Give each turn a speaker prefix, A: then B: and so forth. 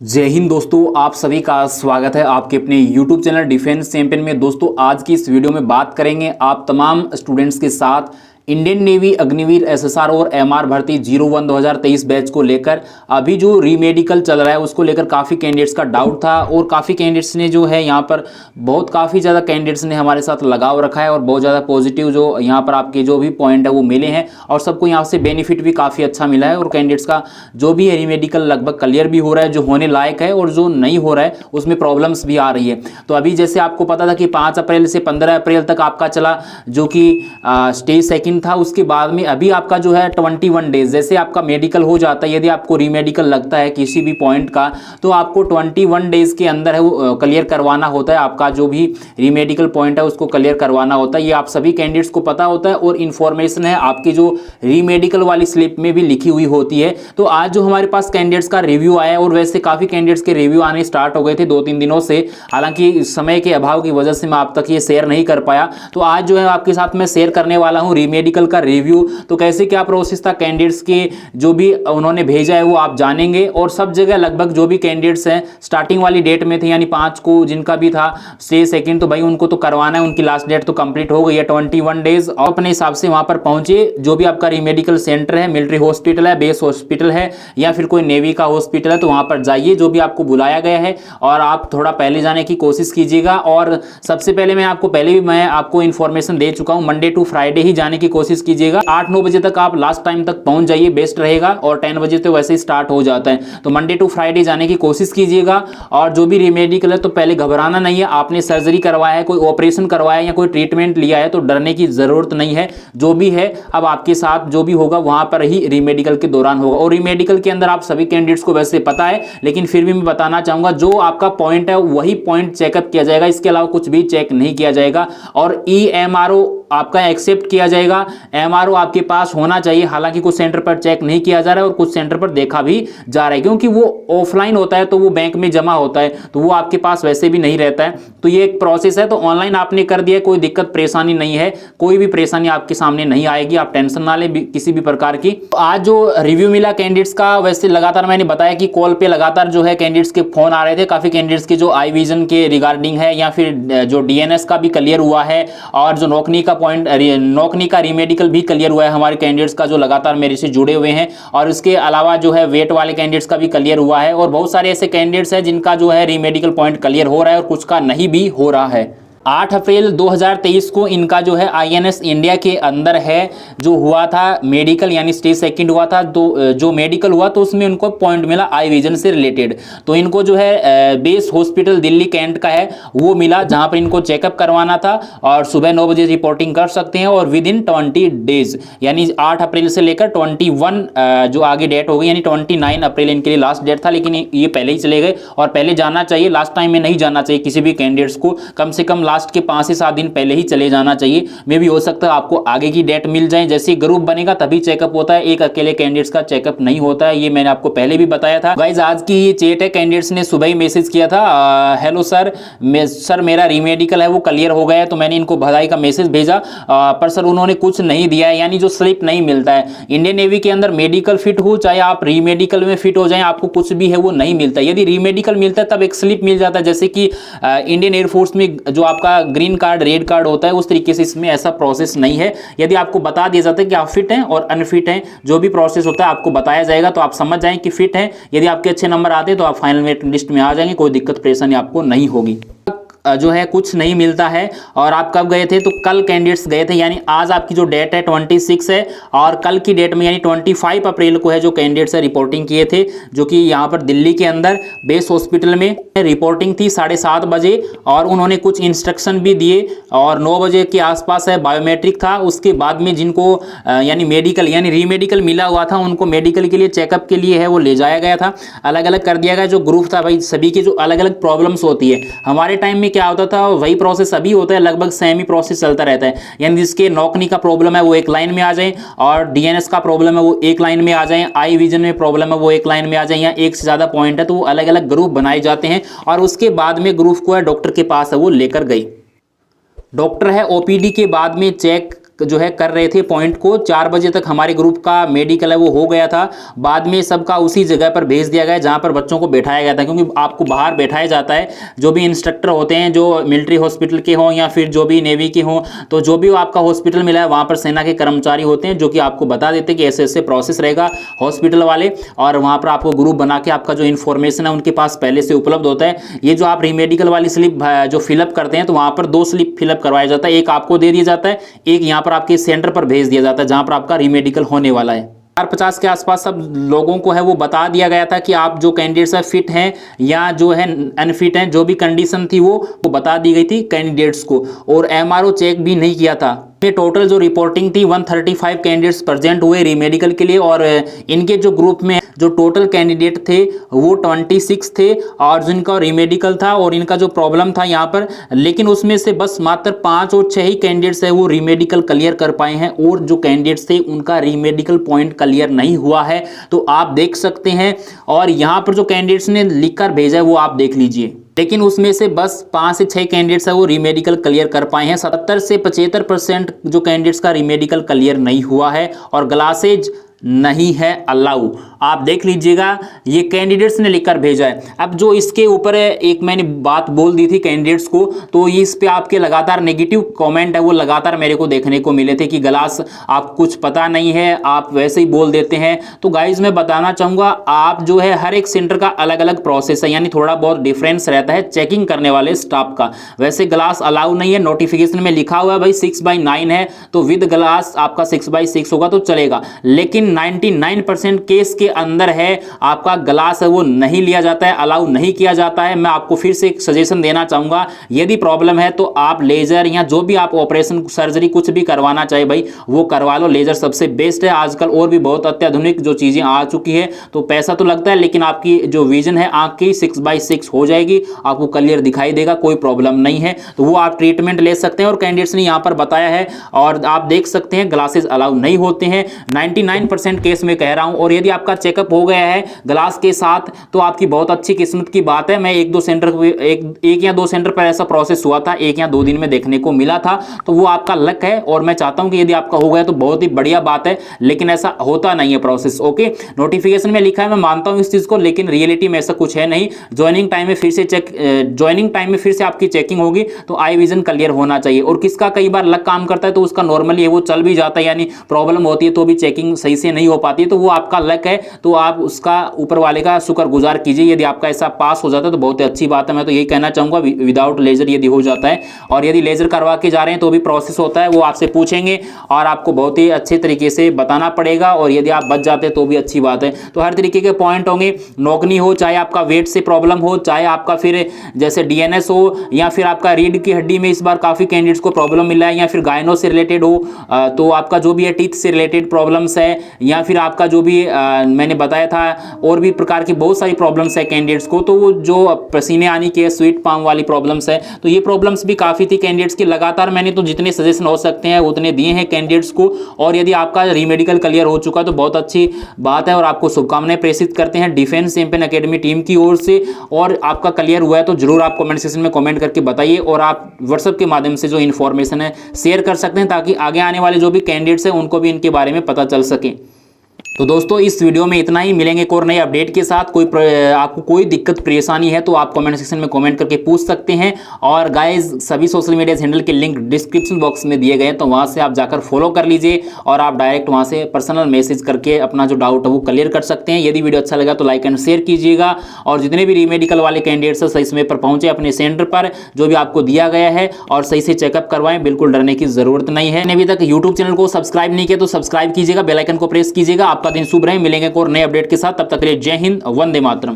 A: जय हिंद दोस्तों, आप सभी का स्वागत है आपके अपने YouTube चैनल डिफेंस चैंपियन में। दोस्तों आज की इस वीडियो में बात करेंगे आप तमाम स्टूडेंट्स के साथ इंडियन नेवी अग्निवीर एसएसआर और एमआर भर्ती 01 2023 बैच को लेकर अभी जो रीमेडिकल चल रहा है उसको लेकर काफ़ी कैंडिडेट्स का डाउट था और काफ़ी कैंडिडेट्स ने जो है यहाँ पर काफ़ी ज़्यादा कैंडिडेट्स ने हमारे साथ लगाव रखा है और बहुत ज़्यादा पॉजिटिव जो यहाँ पर आपके जो भी पॉइंट है वो मिले हैं और सबको यहाँ से बेनिफिट भी काफ़ी अच्छा मिला है और कैंडिडेट्स का जो भी है रीमेडिकल लगभग क्लियर भी हो रहा है, जो होने लायक है, और जो नहीं हो रहा है उसमें प्रॉब्लम्स भी आ रही है। तो अभी जैसे आपको पता था कि 5 अप्रैल से 15 अप्रैल तक आपका चला जो कि स्टेज सेकंड था, उसके बाद में अभी आपका जो है 21 डेज जैसे आपका मेडिकल हो जाता है, यदि आपको रीमेडिकल लगता है किसी भी पॉइंट का तो आपको 21 डेज के अंदर है वो क्लियर करवाना होता है। आपका जो भी रीमेडिकल पॉइंट है उसको क्लियर करवाना होता है, ये आप सभी कैंडिडेट्स को पता होता है और इन्फॉर्मेशन है आपकी जो रीमेडिकल वाली स्लिप में भी लिखी हुई होती है। तो आज जो हमारे पास कैंडिडेट्स का रिव्यू आया और वैसे काफ़ी कैंडिडेट्स के रिव्यू आने स्टार्ट हो गए थे 2-3 दिनों से, हालांकि समय के अभाव की वजह से मैं आप तक ये शेयर नहीं कर पाया। तो आज जो है आपके साथ मैं शेयर करने वाला हूँ रीमेडिकल का रिव्यू। तो कैसे क्या प्रोसेस था कैंडिडेट्स के जो भी उन्होंने भेजा है वो आप जानेंगे और सब जगह लगभग जो भी कैंडिडेट्स हैं स्टार्टिंग वाली डेट में थे यानी 5 को जिनका भी था स्टेज सेकंड, तो भाई उनको तो करवाना है, उनकी लास्ट डेट तो कंप्लीट हो गई है 21 डेज और अपने हिसाब से वहां पर पहुंचे। जो भी आपका रीमेडिकल सेंटर है, मिलिट्री हॉस्पिटल है, बेस हॉस्पिटल है या फिर कोई नेवी का हॉस्पिटल है, तो वहां पर जाइए जो भी आपको बुलाया गया है और आप थोड़ा पहले जाने की कोशिश कीजिएगा। और सबसे पहले मैं आपको इन्फॉर्मेशन दे चुका हूं, मंडे टू फ्राइडे ही जाने की कोशिश कीजिएगा। 8-9 बजे तक आप लास्ट टाइम तक पहुंच जाइए, बेस्ट रहेगा, और 10 बजे तो वैसे ही स्टार्ट हो जाता है। तो मंडे टू फ्राइडे जाने की कोशिश कीजिएगा। और जो भी रीमेडिकल है तो पहले घबराना नहीं है, आपने सर्जरी करवाया है, कोई ऑपरेशन करवाया है या कोई ट्रीटमेंट लिया है तो डरने की जरूरत नहीं है। जो भी है अब आपके साथ जो भी होगा वहां पर ही रीमेडिकल के दौरान होगा। और रीमेडिकल के अंदर आप सभी कैंडिडेट्स को वैसे पता है, लेकिन फिर भी मैं बताना चाहूंगा जो आपका पॉइंट है वही पॉइंट चेकअप किया जाएगा, इसके अलावा कुछ भी चेक नहीं किया जाएगा। और EMRO आपका एक्सेप्ट किया जाएगा, MRO आपके पास होना चाहिए। हालांकि कुछ सेंटर पर चेक नहीं किया जा रहा है और कुछ सेंटर पर देखा भी जा रहा है, क्योंकि वो ऑफलाइन होता है तो वो बैंक में जमा होता है तो वो आपके पास वैसे भी नहीं रहता है। तो ये एक प्रोसेस है, तो ऑनलाइन आपने कर दिया, कोई दिक्कत परेशानी नहीं है, कोई भी परेशानी आपके सामने नहीं आएगी, आप टेंशन ना लें किसी भी प्रकार की। तो आज जो रिव्यू मिला कैंडिडेट्स का, वैसे लगातार मैंने बताया कि कॉल पे लगातार जो है कैंडिडेट्स के फोन आ रहे थे, काफी कैंडिडेट्स के जो आई विजन के रिगार्डिंग है या फिर जो DNS का भी क्लियर हुआ है और जो नौकरी का रीमेडिकल भी क्लियर हुआ है हमारे कैंडिडेट्स का जो लगातार मेरे से जुड़े हुए हैं। और इसके अलावा जो है वेट वाले कैंडिडेट्स का भी क्लियर हुआ है और बहुत सारे ऐसे कैंडिडेट्स हैं जिनका जो है रीमेडिकल पॉइंट क्लियर हो रहा है और कुछ का नहीं भी हो रहा है। 8 अप्रैल 2023 को इनका जो है INS इंडिया के अंदर है जो हुआ था मेडिकल, यानी स्टेज सेकंड हुआ था। तो जो मेडिकल हुआ तो उसमें उनको पॉइंट मिला आई विजन से रिलेटेड। तो इनको जो है बेस हॉस्पिटल दिल्ली कैंट का है वो मिला, जहां पर इनको चेकअप करवाना था और सुबह 9 बजे रिपोर्टिंग कर सकते हैं और विद इन 20 डेज, यानी 8 अप्रैल से लेकर 21 जो आगे डेट हो गई, यानी 29 अप्रैल इनके लिए लास्ट डेट था, लेकिन ये पहले ही चले गए और पहले जाना चाहिए, लास्ट टाइम में नहीं जाना चाहिए किसी भी कैंडिडेट्स को, कम से कम लास्ट के 5 से 7 दिन पहले ही चले जाना चाहिए। मे भी हो सकता है आपको आगे की डेट मिल जाए, जैसे ग्रुप बनेगा तभी चेकअप होता है, एक अकेले कैंडिडेट्स का चेकअप नहीं होता है, ये मैंने आपको पहले भी बताया था। गाइस आज की ये चैट है, कैंडिडेट्स ने सुबह ही मैसेज किया था, हेलो सर मेरा रीमेडिकल है वो क्लियर हो गया है, तो मैंने इनको बधाई का मैसेज भेजा, पर सर उन्होंने कुछ नहीं दिया है, यानी जो स्लिप नहीं मिलता है। इंडियन नेवी के अंदर मेडिकल फिट हो चाहे आप रीमेडिकल में फिट हो जाए, आपको कुछ भी है वो नहीं मिलता। यदि रीमेडिकल मिलता है तब एक स्लिप मिल जाता है, जैसे कि इंडियन एयरफोर्स में जो आपका ग्रीन कार्ड रेड कार्ड होता है, उस तरीके से इसमें ऐसा प्रोसेस नहीं है। यदि आपको बता दिया जाता है कि आप फिट हैं और अनफिट हैं, जो भी प्रोसेस होता है आपको बताया जाएगा, तो आप समझ जाएं कि फिट हैं। यदि आपके अच्छे नंबर आते हैं तो आप फाइनल मेरिट लिस्ट में आ जाएंगे, कोई दिक्कत परेशानी आपको नहीं होगी। जो है कुछ नहीं मिलता है। और आप कब गए थे? तो कल कैंडिडेट्स गए थे, यानी आज आपकी जो डेट है 26 है और कल की डेट में यानी 25 अप्रैल को है जो कैंडिडेट्स है रिपोर्टिंग किए थे, जो कि यहाँ पर दिल्ली के अंदर बेस हॉस्पिटल में रिपोर्टिंग थी 7:30 बजे और उन्होंने कुछ इंस्ट्रक्शन भी दिए और 9 बजे के आसपास है बायोमेट्रिक था। उसके बाद में जिनको यानी मेडिकल यानी रीमेडिकल मिला हुआ था उनको मेडिकल के लिए चेकअप के लिए है वो ले जाया गया था, अलग अलग कर दिया गया। जो ग्रुप था भाई सभी की जो अलग अलग प्रॉब्लम्स होती है, हमारे टाइम में क्या होता था वही प्रोसेस अभी होता है, लगभग सेम ही प्रोसेस चलता रहता है। यानी जिसके नौकरी का प्रॉब्लम है वो एक लाइन में आ जाए और DNS का प्रॉब्लम है वो एक लाइन में आ जाए, आई विजन में प्रॉब्लम है वो एक लाइन में आ जाए, या एक से ज्यादा पॉइंट है तो वो अलग अलग ग्रुप बनाए जाते हैं और उसके बाद में ग्रुप को है डॉक्टर के पास है वो लेकर गई। डॉक्टर है OPD के बाद में चेक जो है कर रहे थे पॉइंट को। 4 बजे तक हमारे ग्रुप का मेडिकल है वो हो गया था, बाद में सबका उसी जगह पर भेज दिया गया जहाँ पर बच्चों को बैठाया गया था, क्योंकि आपको बाहर बैठाया जाता है। जो भी इंस्ट्रक्टर होते हैं जो मिलिट्री हॉस्पिटल के हों या फिर जो भी नेवी के हों, तो जो भी आपका हॉस्पिटल मिला है वहाँ पर सेना के कर्मचारी होते हैं जो कि आपको बता देते हैं कि ऐसे ऐसे प्रोसेस रहेगा हॉस्पिटल वाले, और वहाँ पर आपको ग्रुप बना के आपका जो इन्फॉर्मेशन है उनके पास पहले से उपलब्ध होता है। ये जो आप रीमेडिकल वाली स्लिप जो फिलअप करते हैं तो वहाँ पर 2 स्लिप फिलअप करवाया जाता है, एक आपको दे दिया जाता है, एक यहाँ पर आपके सेंटर पर भेज दिया जाता है जहाँ पर आपका रीमेडिकल होने वाला है। 4:50 के आसपास सब लोगों को है वो बता दिया गया था कि आप जो कैंडिडेट्स है फिट हैं या जो है अनफिट हैं, जो भी कंडीशन थी वो बता दी गई थी कैंडिडेट्स को, और एमआरओ चेक भी नहीं किया था। ये टोटल जो रिपोर्टिंग थी 135 कैंडिडेट्स प्रेजेंट हुए रीमेडिकल के लिए, और इनके जो ग्रुप में जो टोटल कैंडिडेट थे वो 26 थे, और जिनका रीमेडिकल था और इनका जो प्रॉब्लम था यहाँ पर, लेकिन उसमें से बस मात्र 5 और 6 ही कैंडिडेट्स है वो रीमेडिकल क्लियर कर पाए हैं, और जो कैंडिडेट्स थे उनका रीमेडिकल पॉइंट क्लियर नहीं हुआ है। तो आप देख सकते हैं, और यहाँ पर जो कैंडिडेट्स ने लिखकर भेजा है वो आप देख लीजिए, लेकिन उसमें से बस 5 से 6 कैंडिडेट्स है वो रीमेडिकल क्लियर कर पाए हैं। 70 से 75% जो कैंडिडेट्स का रीमेडिकल क्लियर नहीं हुआ है, और ग्लासेज नहीं है अलाउ। आप देख लीजिएगा, ये कैंडिडेट्स ने लिखकर भेजा है। अब जो इसके ऊपर एक मैंने बात बोल दी थी कैंडिडेट्स को, तो इस पे आपके लगातार नेगेटिव कमेंट है वो लगातार मेरे को देखने को मिले थे कि ग्लास आप कुछ पता नहीं है, आप वैसे ही बोल देते हैं। तो गाइज मैं बताना चाहूँगा, आप जो है हर एक सेंटर का अलग अलग प्रोसेस है, यानी थोड़ा बहुत डिफरेंस रहता है चेकिंग करने वाले स्टाफ का। वैसे ग्लास अलाउ नहीं है, नोटिफिकेशन में लिखा हुआ है भाई 6/9 है, तो विद ग्लास आपका 6/6 होगा तो चलेगा, लेकिन 99% केस के अंदर है आपका ग्लास है वो नहीं लिया जाता है, अलाउ नहीं किया जाता है। मैं आपको फिर से एक सजेशन देना चाहूंगा, यदि प्रॉब्लम है तो आप लेजर या जो भी आप ऑपरेशन सर्जरी कुछ भी करवाना चाहे भाई वो करवा लो, लेजर सबसे बेस्ट है आजकल। और भी बहुत अत्याधुनिक जो चीजें आ चुकी है, तो पैसा तो लगता है लेकिन आपकी जो विजन है आंख की 6/6 हो जाएगी, आपको क्लियर दिखाई देगा, कोई प्रॉब्लम नहीं है। तो वो आप ट्रीटमेंट ले सकते हैं, और कैंडिडेट्स ने यहाँ पर बताया है, और आप देख सकते हैं ग्लासेस अलाउ नहीं होते हैं 99% केस में कह रहा हूं। और यदि आपका चेकअप हो गया है ग्लास के साथ तो आपकी बहुत अच्छी किस्मत की बात है। मैं एक या दो सेंटर पर ऐसा प्रोसेस हुआ था, 1 या 2 दिन में देखने को मिला था, तो वो आपका लक है। और मैं चाहता हूं कि यदि आपका हो गया तो बहुत ही बढ़िया बात है, लेकिन ऐसा होता नहीं है प्रोसेस। ओके, नोटिफिकेशन में लिखा है, मैं मानता हूं इस चीज को, लेकिन रियलिटी में ऐसा कुछ है नहीं। ज्वाइनिंग टाइम में फिर से आपकी चेकिंग होगी तो आई विजन क्लियर होना चाहिए। और किसका कई बार लक काम करता है तो उसका नॉर्मली वो चल भी जाता है, यानी प्रॉब्लम होती है तो भी चेकिंग सही से नहीं हो पाती है, तो वो आपका लक है। तो आप उसका ऊपर वाले का शुक्रगुजार कीजिए। यदि आपका ऐसा पास हो जाता है तो बहुत ही अच्छी बात है। मैं तो यही कहना चाहूंगा, विदाउट लेजर यदि हो जाता है, और यदि लेजर करवा के जा रहे हैं तो भी प्रोसेस होता है, वो आपसे पूछेंगे और आपको बहुत ही अच्छे तरीके से बताना पड़ेगा। और यदि आप बच जाते हैं तो भी अच्छी बात है। तो हर तरीके के पॉइंट होंगे, नौकनी हो, चाहे आपका वेट से प्रॉब्लम हो, चाहे आपका फिर जैसे डीएनएस हो, या फिर आपका रीढ़ की हड्डी में इस बार काफी कैंडिडेट्स को प्रॉब्लम मिला है, या फिर गायनो से रिलेटेड हो, तो आपका जो भी है टीथ से रिलेटेड प्रॉब्लम्स है, या फिर आपका जो भी मैंने बताया था और भी प्रकार की बहुत सारी प्रॉब्लम्स है कैंडिडेट्स को, तो वो जो पसीने आने की है, स्वीट पाम वाली प्रॉब्लम्स है, तो ये प्रॉब्लम्स भी काफ़ी थी कैंडिडेट्स की। लगातार मैंने तो जितने सजेशन हो सकते हैं उतने दिए हैं कैंडिडेट्स को। और यदि आपका रीमेडिकल क्लियर हो चुका तो बहुत अच्छी बात है, और आपको शुभकामनाएं प्रेषित करते हैं डिफेंस चैंपियन अकेडमी टीम की ओर से। और आपका क्लियर हुआ है तो जरूर आप कमेंट सेक्शन में कमेंट करके बताइए, और आप व्हाट्सएप के माध्यम से जो इन्फॉर्मेशन है शेयर कर सकते हैं, ताकि आगे आने वाले जो भी कैंडिडेट्स हैं उनको भी इनके बारे में पता चल सके। तो दोस्तों इस वीडियो में इतना ही, मिलेंगे एक और नए अपडेट के साथ। आपको कोई दिक्कत परेशानी है तो आप कमेंट सेक्शन में कमेंट करके पूछ सकते हैं। और गाइज सभी सोशल मीडिया हैंडल के लिंक डिस्क्रिप्शन बॉक्स में दिए गए हैं, तो वहां से आप जाकर फॉलो कर लीजिए, और आप डायरेक्ट वहां से पर्सनल मैसेज करके अपना जो डाउट है वो क्लियर कर सकते हैं। यदि वीडियो अच्छा लगा तो लाइक एंड शेयर कीजिएगा, और जितने भी रीमेडिकल वाले कैंडिडेट्स हैं सही समय पर पहुंचे अपने सेंटर पर जो भी आपको दिया गया है, और सही से चेकअप करवाएं, बिल्कुल डरने की जरूरत नहीं है। अभी तक यूट्यूब चैनल को सब्सक्राइब नहीं किया तो सब्सक्राइब कीजिएगा, बेल आइकन को प्रेस कीजिएगा। आपका दिन शुभ रहे, मिलेंगे और नए अपडेट के साथ, तब तक के लिए जय हिंद, वंदे मातरम।